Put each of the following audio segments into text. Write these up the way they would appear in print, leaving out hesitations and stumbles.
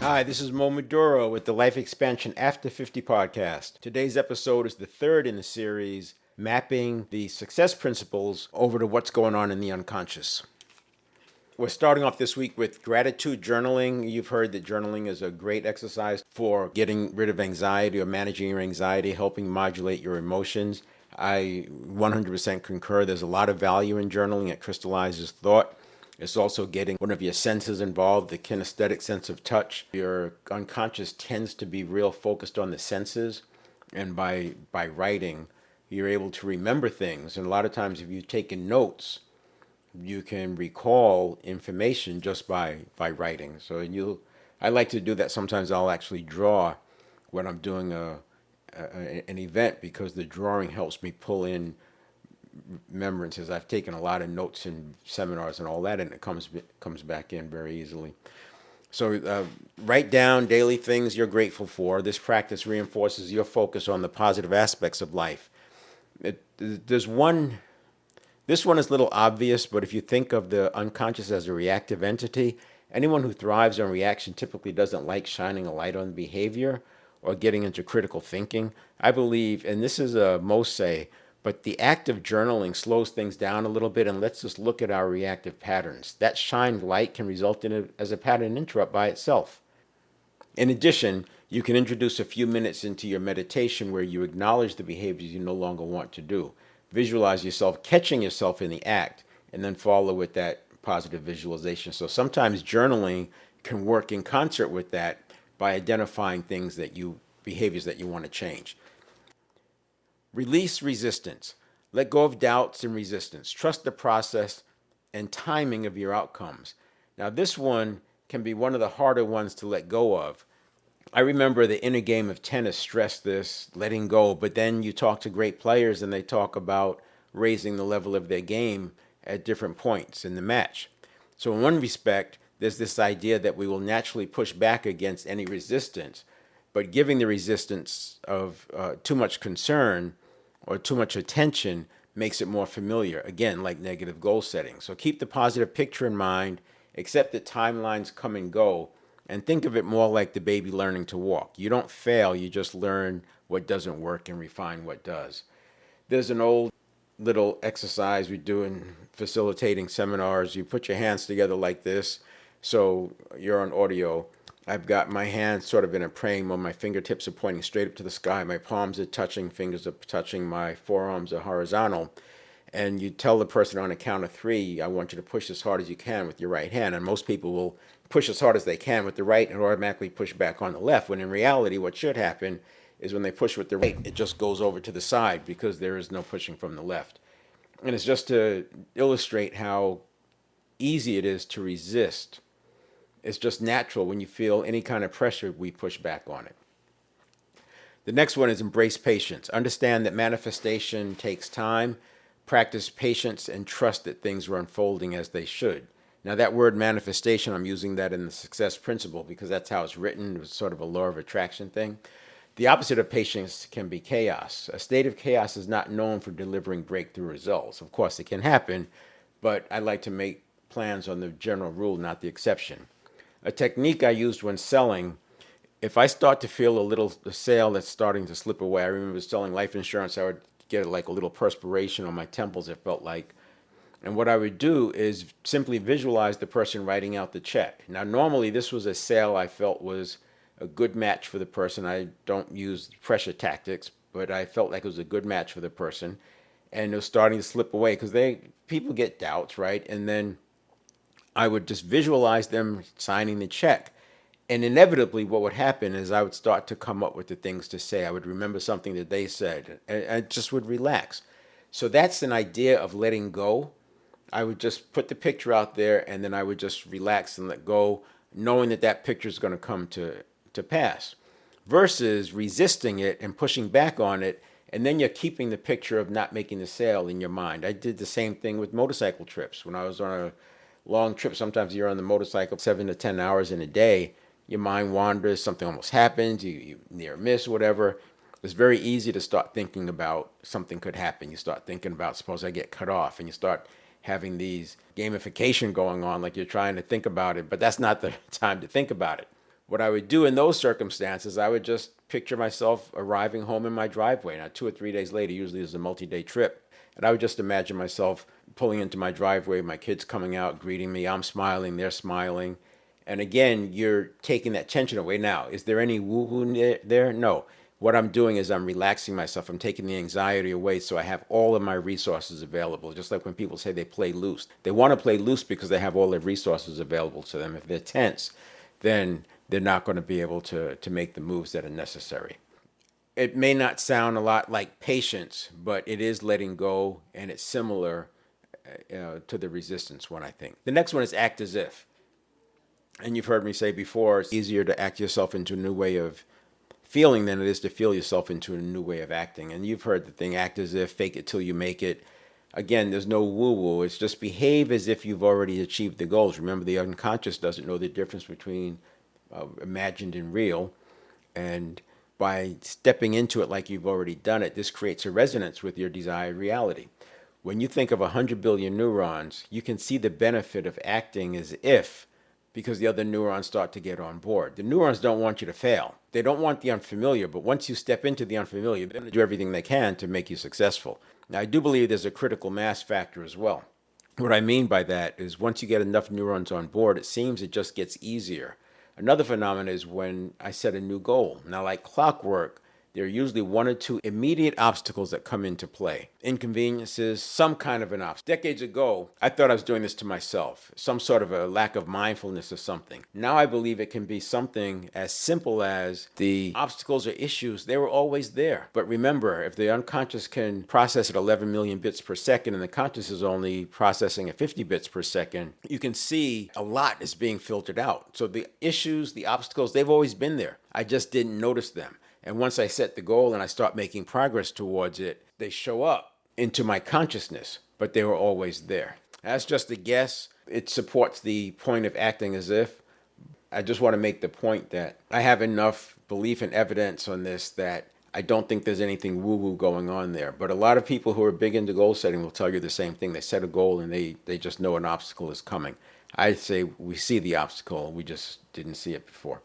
Hi, this is Mo Maduro with the Life Expansion After 50 podcast. Today's episode is the third in the series, mapping the success principles over to what's going on in the unconscious. We're starting off this week with gratitude journaling. You've heard that journaling is a great exercise for getting rid of anxiety or managing your anxiety, helping modulate your emotions. I 100% concur. There's a lot of value in journaling. It crystallizes thought. It's also getting one of your senses involved, the kinesthetic sense of touch. Your unconscious tends to be real focused on the senses, and by writing, you're able to remember things. And a lot of times, if you've taken notes, you can recall information just by writing. So I like to do that. Sometimes I'll actually draw when I'm doing an event, because the drawing helps me pull in remembrances. I've taken a lot of notes in seminars and all that, and it comes back in very easily. So write down daily things you're grateful for. This practice reinforces your focus on the positive aspects of life. This one is a little obvious, but if you think of the unconscious as a reactive entity, anyone who thrives on reaction typically doesn't like shining a light on behavior or getting into critical thinking. I believe, and this is a most say, but the act of journaling slows things down a little bit and lets us look at our reactive patterns. That shined light can result as a pattern interrupt by itself. In addition, you can introduce a few minutes into your meditation where you acknowledge the behaviors you no longer want to do. Visualize yourself catching yourself in the act, and then follow with that positive visualization. So sometimes journaling can work in concert with that by identifying behaviors that you want to change. Release resistance. Let go of doubts and resistance. Trust the process and timing of your outcomes. Now, this one can be one of the harder ones to let go of. I remember the inner game of tennis stressed this, letting go, but then you talk to great players and they talk about raising the level of their game at different points in the match. So in one respect, there's this idea that we will naturally push back against any resistance, but giving the resistance of too much concern or too much attention makes it more familiar, again, like negative goal setting. So keep the positive picture in mind, accept that timelines come and go, and think of it more like the baby learning to walk. You don't fail, you just learn what doesn't work and refine what does. There's an old little exercise we do in facilitating seminars. You put your hands together like this, so you're on audio. I've got my hands sort of in a praying mode. My fingertips are pointing straight up to the sky. My palms are touching, fingers are touching, my forearms are horizontal. And you tell the person on a count of 3, I want you to push as hard as you can with your right hand. And most people will push as hard as they can with the right and automatically push back on the left, when in reality what should happen is when they push with the right, it just goes over to the side because there is no pushing from the left. And it's just to illustrate how easy it is to resist. It's just natural. When you feel any kind of pressure, we push back on it. The next one is embrace patience. Understand that manifestation takes time. Practice patience and trust that things are unfolding as they should. Now, that word manifestation, I'm using that in the success principle because that's how it's written. It's sort of a law of attraction thing. The opposite of patience can be chaos. A state of chaos is not known for delivering breakthrough results. Of course, it can happen, but I like to make plans on the general rule, not the exception. A technique I used when selling, if I start to feel a sale that's starting to slip away, I remember selling life insurance, I would get like a little perspiration on my temples, it felt like. And what I would do is simply visualize the person writing out the check. Now, normally this was a sale I felt was a good match for the person. I don't use pressure tactics, but I felt like it was a good match for the person. And it was starting to slip away because people get doubts, right? And then I would just visualize them signing the check. And inevitably, what would happen is I would start to come up with the things to say. I would remember something that they said, and I just would relax. So that's an idea of letting go. I would just put the picture out there, and then I would just relax and let go, knowing that that picture is going to come to pass, versus resisting it and pushing back on it, and then you're keeping the picture of not making the sale in your mind. I did the same thing with motorcycle trips. When I was on a long trip, sometimes you're on the motorcycle 7 to 10 hours in a day, your mind wanders, something almost happens, you near miss, whatever. It's very easy to start thinking about something could happen. You start thinking about, suppose I get cut off, and you start having these gamification going on, like you're trying to think about it, but that's not the time to think about it. What I would do in those circumstances, I would just picture myself arriving home in my driveway. Now, 2 or 3 days later, usually it's a multi-day trip. And I would just imagine myself pulling into my driveway, my kids coming out, greeting me. I'm smiling, they're smiling. And again, you're taking that tension away. Now, is there any woo-woo there? No. What I'm doing is I'm relaxing myself. I'm taking the anxiety away so I have all of my resources available. Just like when people say they play loose. They want to play loose because they have all their resources available to them. If they're tense, then they're not going to be able to make the moves that are necessary. It may not sound a lot like patience, but it is letting go, and it's similar to the resistance one, I think. The next one is act as if. And you've heard me say before, it's easier to act yourself into a new way of feeling than it is to feel yourself into a new way of acting. And you've heard the thing, act as if, fake it till you make it. Again, there's no woo-woo. It's just behave as if you've already achieved the goals. Remember, the unconscious doesn't know the difference between imagined and real. And by stepping into it like you've already done it, this creates a resonance with your desired reality. When you think of 100 billion neurons, you can see the benefit of acting as if, because the other neurons start to get on board. The neurons don't want you to fail. They don't want the unfamiliar, but once you step into the unfamiliar, they're going to do everything they can to make you successful. Now, I do believe there's a critical mass factor as well. What I mean by that is once you get enough neurons on board, it seems it just gets easier. Another phenomenon is when I set a new goal. Now, like clockwork, there are usually one or two immediate obstacles that come into play. Inconveniences, some kind of an obstacle. Decades ago, I thought I was doing this to myself, some sort of a lack of mindfulness or something. Now I believe it can be something as simple as the obstacles or issues, they were always there. But remember, if the unconscious can process at 11 million bits per second and the conscious is only processing at 50 bits per second, you can see a lot is being filtered out. So the issues, the obstacles, they've always been there. I just didn't notice them. And once I set the goal and I start making progress towards it, they show up into my consciousness, but they were always there. That's just a guess. It supports the point of acting as if. I just want to make the point that I have enough belief and evidence on this that I don't think there's anything woo-woo going on there. But a lot of people who are big into goal setting will tell you the same thing. They set a goal and they just know an obstacle is coming. I say we see the obstacle, we just didn't see it before.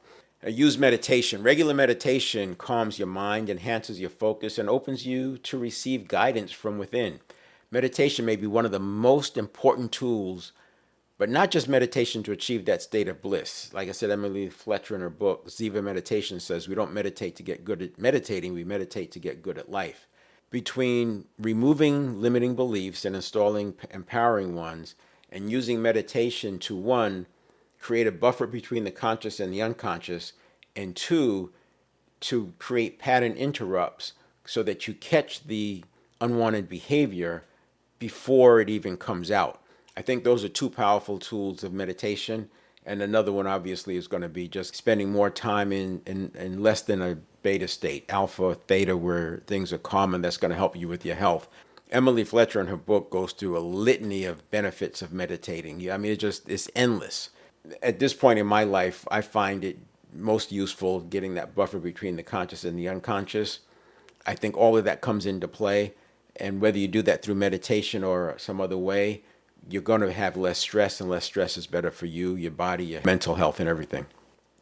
Use meditation. Regular meditation calms your mind, enhances your focus, and opens you to receive guidance from within. Meditation may be one of the most important tools, but not just meditation to achieve that state of bliss. Like I said, Emily Fletcher in her book, Ziva Meditation, says we don't meditate to get good at meditating, we meditate to get good at life. Between removing limiting beliefs and installing empowering ones, and using meditation to, one, create a buffer between the conscious and the unconscious, and two, to create pattern interrupts so that you catch the unwanted behavior before it even comes out. I think those are two powerful tools of meditation. And another one obviously is going to be just spending more time in less than a beta state, alpha, theta, where things are calm, and that's going to help you with your health. Emily Fletcher in her book goes through a litany of benefits of meditating. I mean, it's endless. At this point in my life, I find it most useful getting that buffer between the conscious and the unconscious. I think all of that comes into play. And whether you do that through meditation or some other way, you're going to have less stress, and less stress is better for you, your body, your mental health, and everything.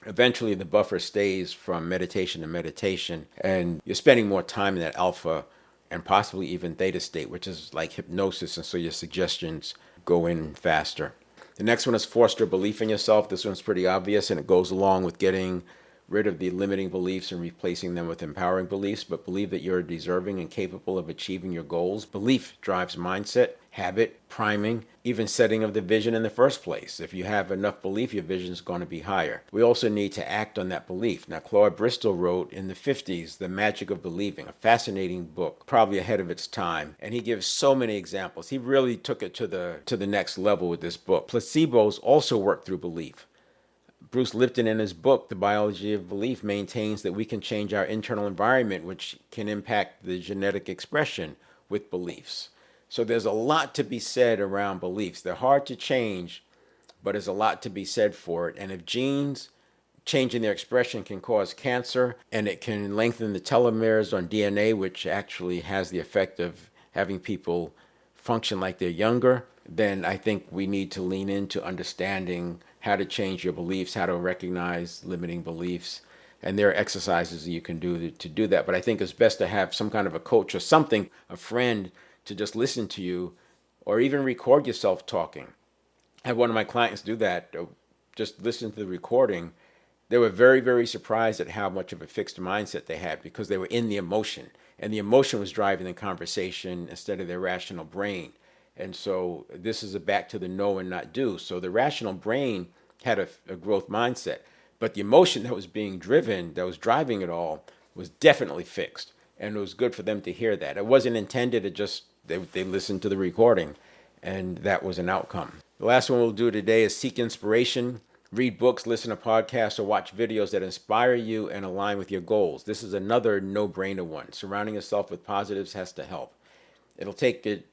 Eventually, the buffer stays from meditation to meditation, and you're spending more time in that alpha and possibly even theta state, which is like hypnosis, and so your suggestions go in faster. The next one is foster belief in yourself. This one's pretty obvious, and it goes along with getting rid of the limiting beliefs and replacing them with empowering beliefs, but believe that you're deserving and capable of achieving your goals. Belief drives mindset, habit, priming, even setting of the vision in the first place. If you have enough belief, your vision is going to be higher. We also need to act on that belief. Now, Claude Bristol wrote in the 50s, The Magic of Believing, a fascinating book, probably ahead of its time. And he gives so many examples. He really took it to the next level with this book. Placebos also work through belief. Bruce Lipton, in his book, The Biology of Belief, maintains that we can change our internal environment, which can impact the genetic expression with beliefs. So there's a lot to be said around beliefs. They're hard to change, but there's a lot to be said for it. And if genes changing their expression can cause cancer, and it can lengthen the telomeres on DNA, which actually has the effect of having people function like they're younger, then I think we need to lean into understanding how to change your beliefs, how to recognize limiting beliefs. And there are exercises that you can do to do that. But I think it's best to have some kind of a coach or something, a friend, to just listen to you or even record yourself talking. I had one of my clients do that, just listen to the recording. They were very, very surprised at how much of a fixed mindset they had because they were in the emotion. And the emotion was driving the conversation instead of their rational brain. And so this is a back to the know and not do. So the rational brain had a growth mindset, but the emotion that was being driven, that was driving it all, was definitely fixed. And it was good for them to hear that. It wasn't intended to just, they listened to the recording, and that was an outcome. The last one we'll do today is seek inspiration. Read books, listen to podcasts, or watch videos that inspire you and align with your goals. This is another no-brainer one. Surrounding yourself with positives has to help. I'll take it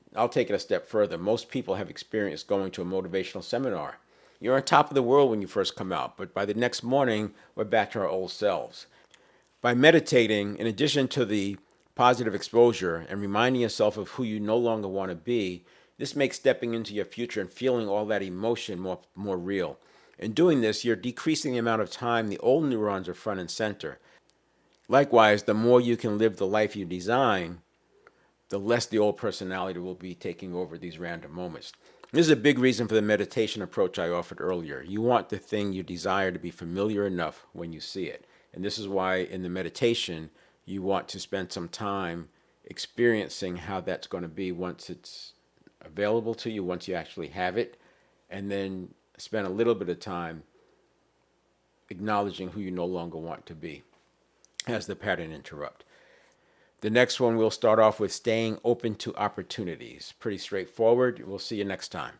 a step further. Most people have experienced going to a motivational seminar. You're on top of the world when you first come out, but by the next morning, we're back to our old selves. By meditating, in addition to the positive exposure and reminding yourself of who you no longer want to be, this makes stepping into your future and feeling all that emotion more real. In doing this, you're decreasing the amount of time the old neurons are front and center. Likewise, the more you can live the life you design, the less the old personality will be taking over these random moments. This is a big reason for the meditation approach I offered earlier. You want the thing you desire to be familiar enough when you see it. And this is why in the meditation, you want to spend some time experiencing how that's going to be once it's available to you, once you actually have it, and then spend a little bit of time acknowledging who you no longer want to be as the pattern interrupt. The next one, we'll start off with staying open to opportunities. Pretty straightforward. We'll see you next time.